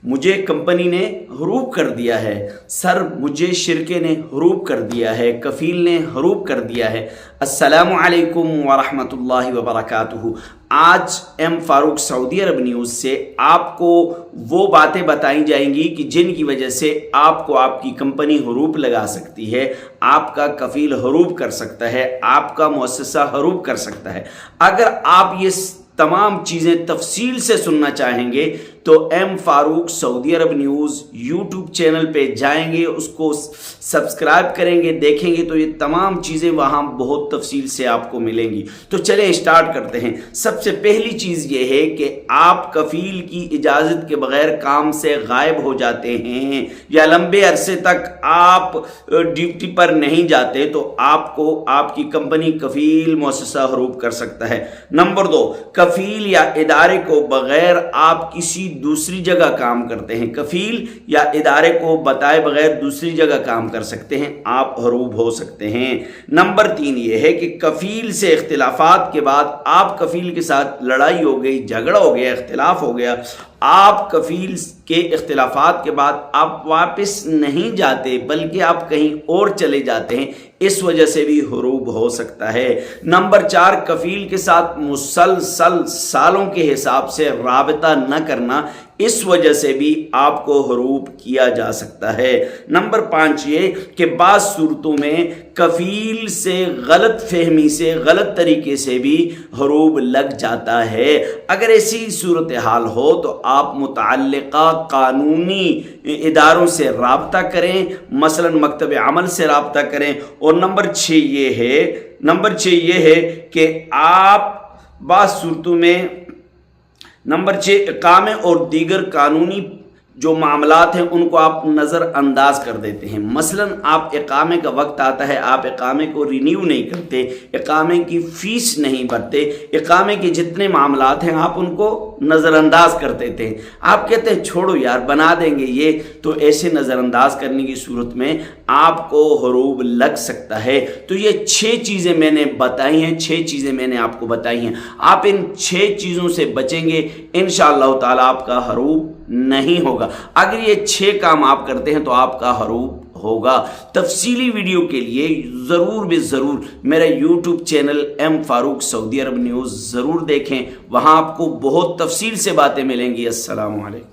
مجھے کمپنی نے حروب کر دیا ہے، سر مجھے شرکے نے حروب کر دیا ہے، کفیل نے حروب کر دیا ہے۔ السلام علیکم ورحمۃ اللہ وبرکاتہ۔ آج ایم فاروق سعودی عرب نیوز سے آپ کو وہ باتیں بتائی جائیں گی کہ جن کی وجہ سے آپ کو آپ کی کمپنی حروب لگا سکتی ہے، آپ کا کفیل حروب کر سکتا ہے، آپ کا مؤسسہ حروب کر سکتا ہے۔ اگر آپ یہ تمام چیزیں تفصیل سے سننا چاہیں گے تو ایم فاروق سعودی عرب نیوز یوٹیوب چینل پہ جائیں گے، اس کو سبسکرائب کریں گے، دیکھیں گے تو یہ تمام چیزیں وہاں بہت تفصیل سے آپ کو ملیں گی۔ تو چلیں اسٹارٹ کرتے ہیں۔ سب سے پہلی چیز یہ ہے کہ آپ کفیل کی اجازت کے بغیر کام سے غائب ہو جاتے ہیں یا لمبے عرصے تک آپ ڈیوٹی پر نہیں جاتے تو آپ کو آپ کی کمپنی کفیل مؤسسہ حروب کر سکتا ہے۔ نمبر 2، کفیل یا ادارے کو بغیر آپ کسی دوسری جگہ کام کرتے ہیں، کفیل یا ادارے کو بتائے بغیر دوسری جگہ کام کر سکتے ہیں، آپ حروب ہو سکتے ہیں۔ نمبر 3 یہ ہے کہ کفیل سے اختلافات کے بعد آپ کفیل کے ساتھ لڑائی ہو گئی، جھگڑا ہو گیا، اختلاف ہو گیا، آپ کفیل کے اختلافات کے بعد آپ واپس نہیں جاتے بلکہ آپ کہیں اور چلے جاتے ہیں، اس وجہ سے بھی حروب ہو سکتا ہے۔ نمبر 4، کفیل کے ساتھ مسلسل سالوں کے حساب سے رابطہ نہ کرنا، اس وجہ سے بھی آپ کو حروب کیا جا سکتا ہے۔ نمبر 5 یہ کہ بعض صورتوں میں کفیل سے غلط فہمی سے، غلط طریقے سے بھی حروب لگ جاتا ہے۔ اگر ایسی صورتحال ہو تو آپ متعلقہ قانونی اداروں سے رابطہ کریں، مثلا مکتب عمل سے رابطہ کریں۔ اور نمبر 6 یہ ہے کہ آپ بعض صورتوں میں نمبر 6 اقامے اور دیگر قانونی جو معاملات ہیں ان کو آپ نظر انداز کر دیتے ہیں۔ مثلا آپ اقامے کا وقت آتا ہے، آپ اقامے کو رینیو نہیں کرتے، اقامے کی فیس نہیں بھرتے، اقامے کے جتنے معاملات ہیں آپ ان کو نظر انداز کر دیتے ہیں۔ آپ کہتے ہیں چھوڑو یار بنا دیں گے یہ، تو ایسے نظر انداز کرنے کی صورت میں آپ کو حروب لگ سکتا ہے۔ تو یہ 6 چیزیں میں نے بتائی ہیں، 6 چیزیں میں نے آپ کو بتائی ہیں۔ آپ ان 6 چیزوں سے بچیں گے انشاءاللہ تعالی آپ کا حروب نہیں ہوگا۔ اگر یہ 6 کام آپ کرتے ہیں تو آپ کا حروب ہوگا۔ تفصیلی ویڈیو کے لیے ضرور میرا یوٹیوب چینل ایم فاروق سعودی عرب نیوز ضرور دیکھیں، وہاں آپ کو بہت تفصیل سے باتیں ملیں گی۔ السلام علیکم۔